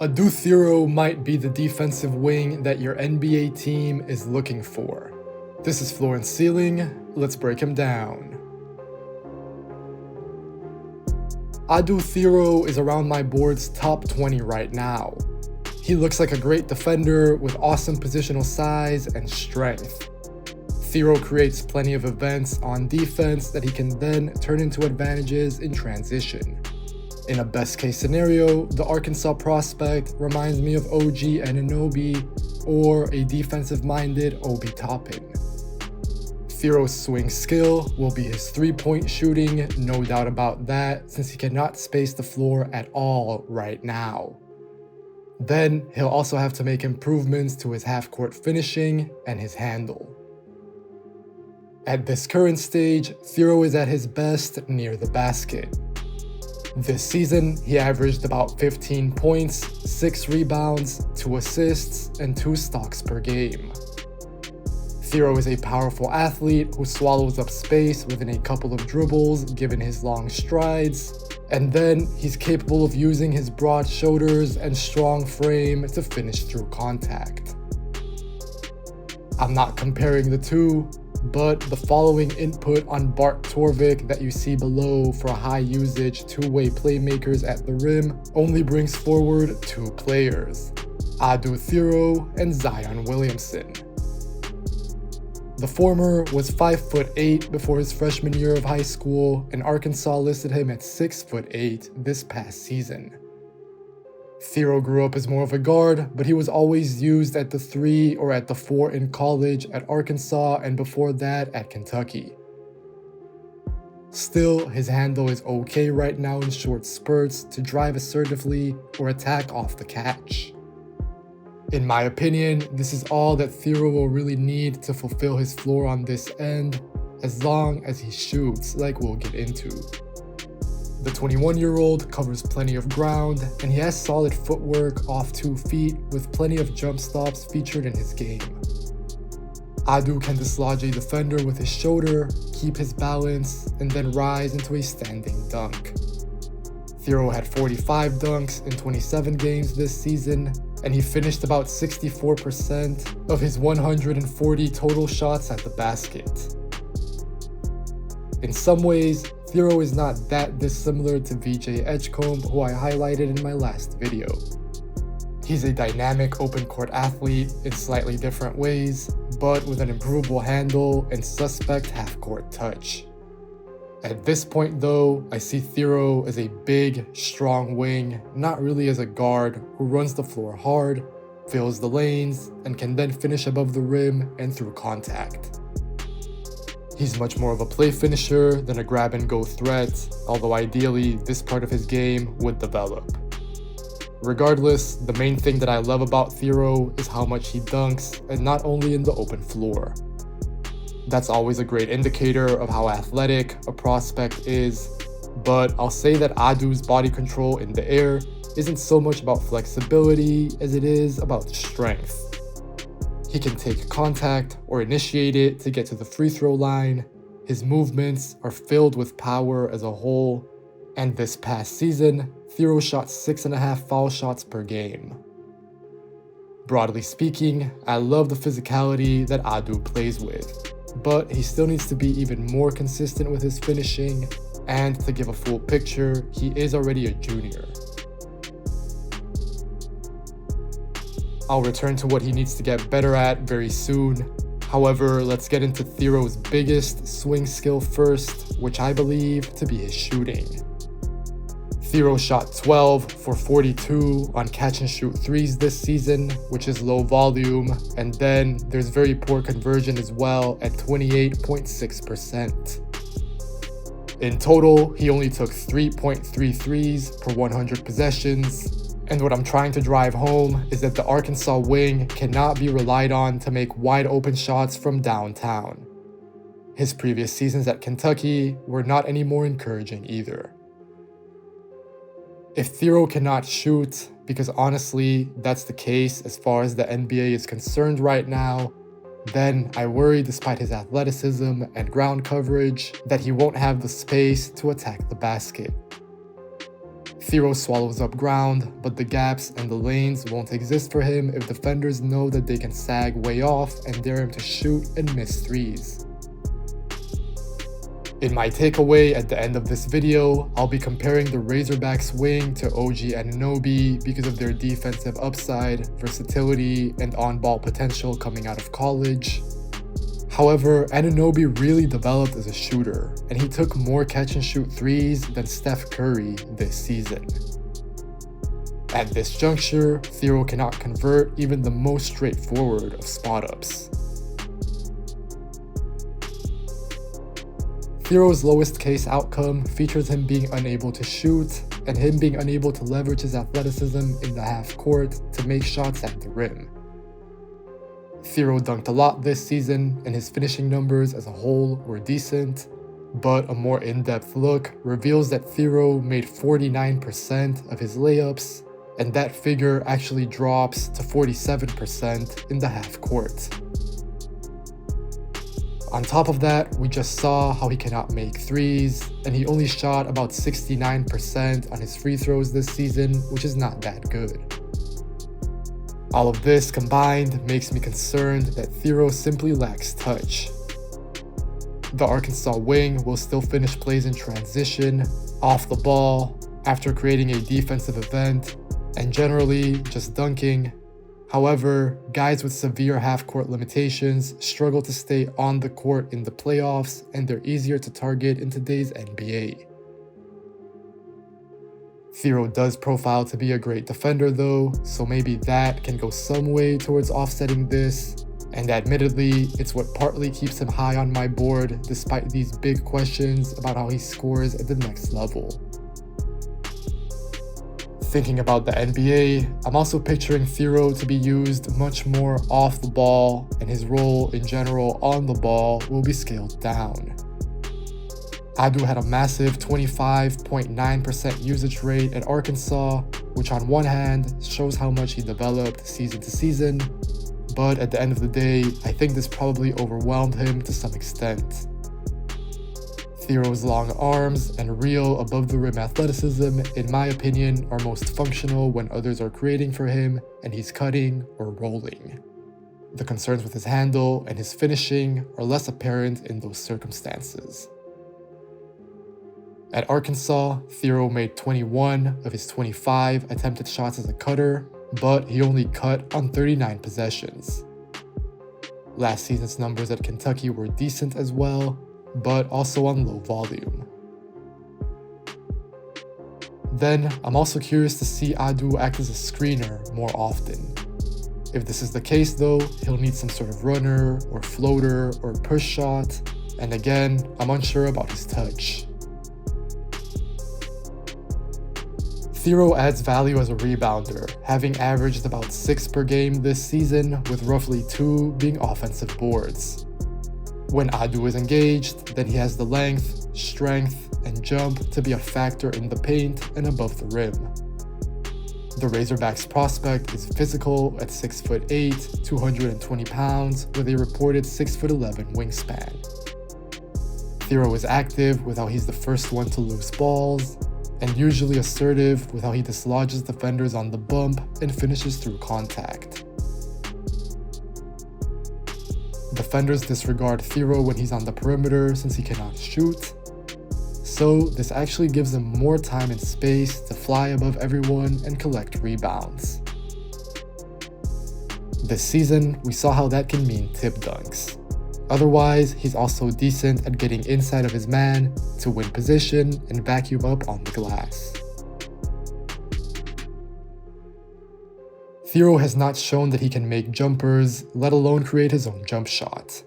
Adou Thiero might be the defensive wing that your NBA team is looking for. This is Floor and Ceiling, let's break him down. Adou Thiero is around my board's top 20 right now. He looks like a great defender with awesome positional size and strength. Thiero creates plenty of events on defense that he can then turn into advantages in transition. In a best case scenario, the Arkansas prospect reminds me of OG Anunoby or a defensive-minded Obi Toppin. Thiero's swing skill will be his three-point shooting, no doubt about that, since he cannot space the floor at all right now. Then he'll also have to make improvements to his half-court finishing and his handle. At this current stage, Thiero is at his best near the basket. This season, he averaged about 15 points, 6 rebounds, 2 assists, and 2 stocks per game. Thiero is a powerful athlete who swallows up space within a couple of dribbles given his long strides, and then he's capable of using his broad shoulders and strong frame to finish through contact. I'm not comparing the two, but the following input on Bart Torvik that you see below for high usage two-way playmakers at the rim only brings forward 2 players, Adou Thiero and Zion Williamson. The former was 5'8" before his freshman year of high school, and Arkansas listed him at 6'8" this past season. Thiero grew up as more of a guard, but he was always used at the 3 or at the 4 in college at Arkansas and before that at Kentucky. Still, his handle is okay right now in short spurts to drive assertively or attack off the catch. In my opinion, this is all that Thiero will really need to fulfill his floor on this end, as long as he shoots, like we'll get into. The 21-year-old covers plenty of ground, and he has solid footwork off 2 feet with plenty of jump stops featured in his game. Adou can dislodge a defender with his shoulder, keep his balance, and then rise into a standing dunk. Thiero had 45 dunks in 27 games this season, and he finished about 64% of his 140 total shots at the basket. In some ways, Thiero is not that dissimilar to VJ Edgecombe, who I highlighted in my last video. He's a dynamic open court athlete in slightly different ways, but with an improvable handle and suspect half-court touch. At this point though, I see Thiero as a big, strong wing, not really as a guard who runs the floor hard, fills the lanes, and can then finish above the rim and through contact. He's much more of a play finisher than a grab-and-go threat, although ideally this part of his game would develop. Regardless, the main thing that I love about Thiero is how much he dunks, and not only in the open floor. That's always a great indicator of how athletic a prospect is, but I'll say that Adou's body control in the air isn't so much about flexibility as it is about strength. He can take contact or initiate it to get to the free throw line. His movements are filled with power as a whole, and this past season, Thiero shot 6.5 foul shots per game. Broadly speaking, I love the physicality that Adou plays with, but he still needs to be even more consistent with his finishing, and to give a full picture, he is already a junior. I'll return to what he needs to get better at very soon. However, let's get into Thiero's biggest swing skill first, which I believe to be his shooting. Thiero shot 12 for 42 on catch-and-shoot threes this season, which is low volume, and then there's very poor conversion as well at 28.6%. In total, he only took 3.3 threes per 100 possessions, and what I'm trying to drive home is that the Arkansas wing cannot be relied on to make wide-open shots from downtown. His previous seasons at Kentucky were not any more encouraging either. If Thiero cannot shoot, because honestly, that's the case as far as the NBA is concerned right now, then I worry, despite his athleticism and ground coverage, that he won't have the space to attack the basket. Thiero swallows up ground, but the gaps and the lanes won't exist for him if defenders know that they can sag way off and dare him to shoot and miss threes. In my takeaway at the end of this video, I'll be comparing the Razorbacks wing to OG Anunoby because of their defensive upside, versatility, and on-ball potential coming out of college. However, Anunoby really developed as a shooter, and he took more catch-and-shoot threes than Steph Curry this season. At this juncture, Thiero cannot convert even the most straightforward of spot-ups. Thiero's lowest case outcome features him being unable to shoot, and him being unable to leverage his athleticism in the half court to make shots at the rim. Thiero dunked a lot this season, and his finishing numbers as a whole were decent, but a more in-depth look reveals that Thiero made 49% of his layups, and that figure actually drops to 47% in the half court. On top of that, we just saw how he cannot make threes, and he only shot about 69% on his free throws this season, which is not that good. All of this combined makes me concerned that Thiero simply lacks touch. The Arkansas wing will still finish plays in transition, off the ball, after creating a defensive event, and generally just dunking. However, guys with severe half-court limitations struggle to stay on the court in the playoffs, and they're easier to target in today's NBA. Thiero does profile to be a great defender though, so maybe that can go some way towards offsetting this, and admittedly, it's what partly keeps him high on my board despite these big questions about how he scores at the next level. Thinking about the NBA, I'm also picturing Thiero to be used much more off the ball, and his role in general on the ball will be scaled down. Adou had a massive 25.9% usage rate at Arkansas, which on one hand shows how much he developed season to season, but at the end of the day, I think this probably overwhelmed him to some extent. Thiero's long arms and real above-the-rim athleticism, in my opinion, are most functional when others are creating for him and he's cutting or rolling. The concerns with his handle and his finishing are less apparent in those circumstances. At Arkansas, Thiero made 21 of his 25 attempted shots as a cutter, but he only cut on 39 possessions. Last season's numbers at Kentucky were decent as well, but also on low volume. Then, I'm also curious to see Adou act as a screener more often. If this is the case though, he'll need some sort of runner, or floater, or push shot, and again, I'm unsure about his touch. Thiero adds value as a rebounder, having averaged about 6 per game this season, with roughly 2 being offensive boards. When Adou is engaged, then he has the length, strength, and jump to be a factor in the paint and above the rim. The Razorbacks prospect is physical at 6'8", 220 pounds, with a reported 6'11" wingspan. Thiero is active with how he's the first one to lose balls, and usually assertive with how he dislodges defenders on the bump and finishes through contact. Defenders disregard Thiero when he's on the perimeter since he cannot shoot, so this actually gives him more time and space to fly above everyone and collect rebounds. This season, we saw how that can mean tip dunks. Otherwise, he's also decent at getting inside of his man to win position and vacuum up on the glass. Thiero has not shown that he can make jumpers, let alone create his own jump shot.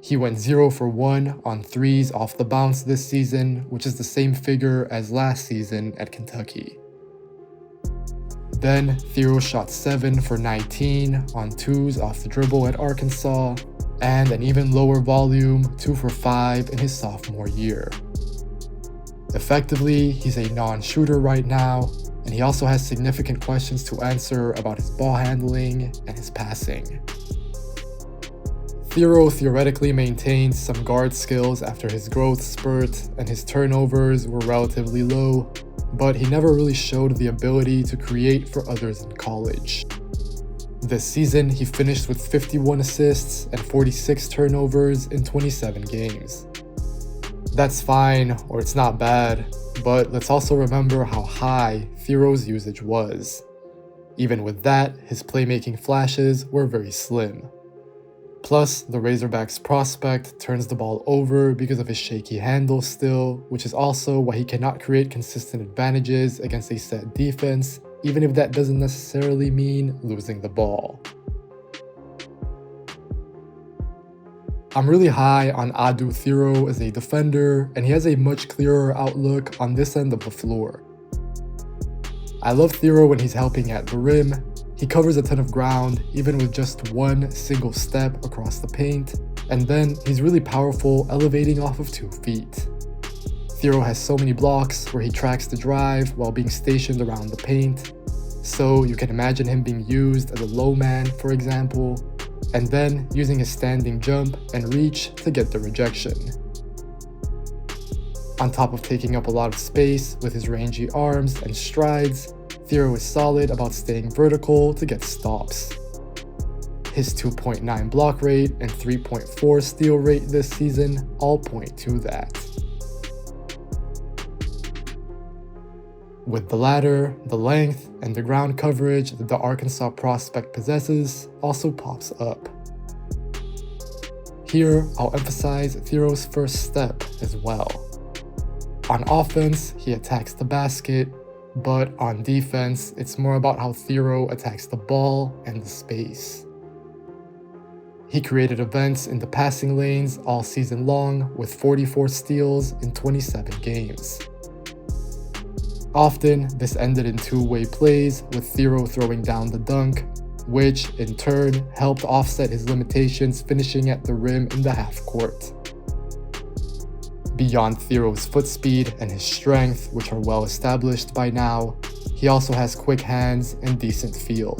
He went 0 for 1 on threes off the bounce this season, which is the same figure as last season at Kentucky. Then, Thiero shot 7 for 19 on twos off the dribble at Arkansas, and an even lower volume 2 for 5 in his sophomore year. Effectively, he's a non-shooter right now, and he also has significant questions to answer about his ball handling and his passing. Thiero theoretically maintained some guard skills after his growth spurt, and his turnovers were relatively low, but he never really showed the ability to create for others in college. This season, he finished with 51 assists and 46 turnovers in 27 games. That's fine, or it's not bad, but let's also remember how high Thiero's usage was. Even with that, his playmaking flashes were very slim. Plus, the Razorbacks prospect turns the ball over because of his shaky handle still, which is also why he cannot create consistent advantages against a set defense, even if that doesn't necessarily mean losing the ball. I'm really high on Adou Thiero as a defender, and he has a much clearer outlook on this end of the floor. I love Thiero when he's helping at the rim. He covers a ton of ground, even with just one single step across the paint, and then he's really powerful elevating off of 2 feet. Thiero has so many blocks where he tracks the drive while being stationed around the paint, so you can imagine him being used as a low man, for example, and then using his standing jump and reach to get the rejection. On top of taking up a lot of space with his rangy arms and strides, Thiero is solid about staying vertical to get stops. His 2.9 block rate and 3.4 steal rate this season all point to that. With the latter, the length and the ground coverage that the Arkansas prospect possesses also pops up. Here, I'll emphasize Thiero's first step as well. On offense, he attacks the basket, but on defense, it's more about how Thiero attacks the ball and the space. He created events in the passing lanes all season long with 44 steals in 27 games. Often, this ended in two-way plays with Thiero throwing down the dunk, which in turn helped offset his limitations finishing at the rim in the half court. Beyond Thiero's foot speed and his strength, which are well established by now, he also has quick hands and decent feel.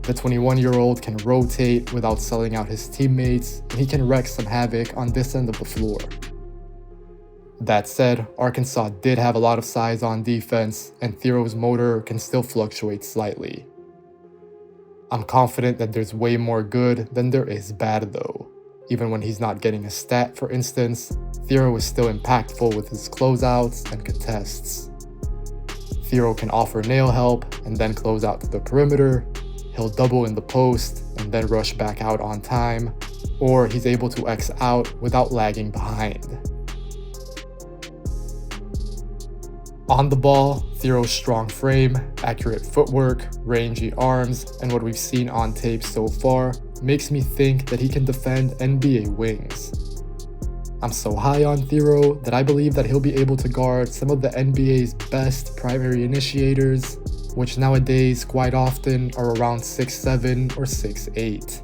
The 21-year-old can rotate without selling out his teammates, and he can wreak some havoc on this end of the floor. That said, Arkansas did have a lot of size on defense, and Thiero's motor can still fluctuate slightly. I'm confident that there's way more good than there is bad though. Even when he's not getting a stat, for instance, Thiero is still impactful with his closeouts and contests. Thiero can offer nail help and then close out to the perimeter, he'll double in the post and then rush back out on time, or he's able to X out without lagging behind. On the ball, Thiero's strong frame, accurate footwork, rangy arms, and what we've seen on tape so far makes me think that he can defend NBA wings. I'm so high on Thiero that I believe that he'll be able to guard some of the NBA's best primary initiators, which nowadays quite often are around 6'7" or 6'8".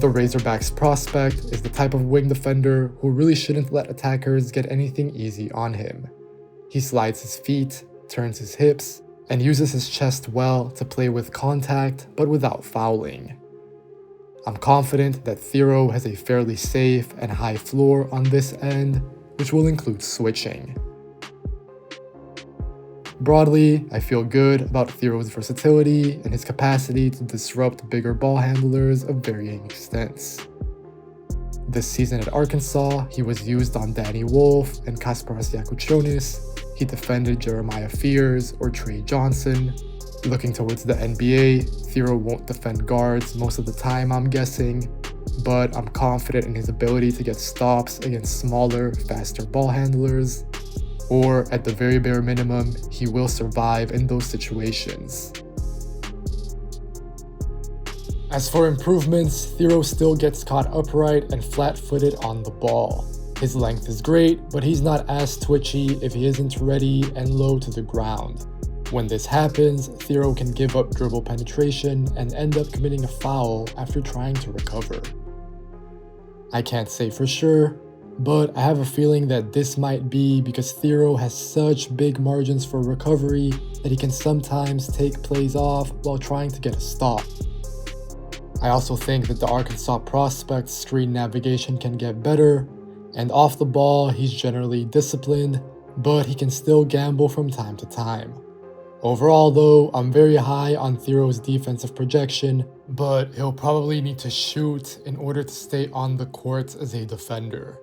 The Razorbacks prospect is the type of wing defender who really shouldn't let attackers get anything easy on him. He slides his feet, turns his hips, and uses his chest well to play with contact but without fouling. I'm confident that Thiero has a fairly safe and high floor on this end, which will include switching. Broadly, I feel good about Thiero's versatility and his capacity to disrupt bigger ball handlers of varying extents. This season at Arkansas, he was used on Danny Wolf and Kasparas Yakuchonis. He defended Jeremiah Fears or Trey Johnson. Looking towards the NBA, Thiero won't defend guards most of the time, I'm guessing, but I'm confident in his ability to get stops against smaller, faster ball handlers, or at the very bare minimum, he will survive in those situations. As for improvements, Thiero still gets caught upright and flat-footed on the ball. His length is great, but he's not as twitchy if he isn't ready and low to the ground. When this happens, Thiero can give up dribble penetration and end up committing a foul after trying to recover. I can't say for sure, but I have a feeling that this might be because Thiero has such big margins for recovery that he can sometimes take plays off while trying to get a stop. I also think that the Arkansas prospect's screen navigation can get better, and off the ball he's generally disciplined, but he can still gamble from time to time. Overall though, I'm very high on Thiero's defensive projection, but he'll probably need to shoot in order to stay on the court as a defender.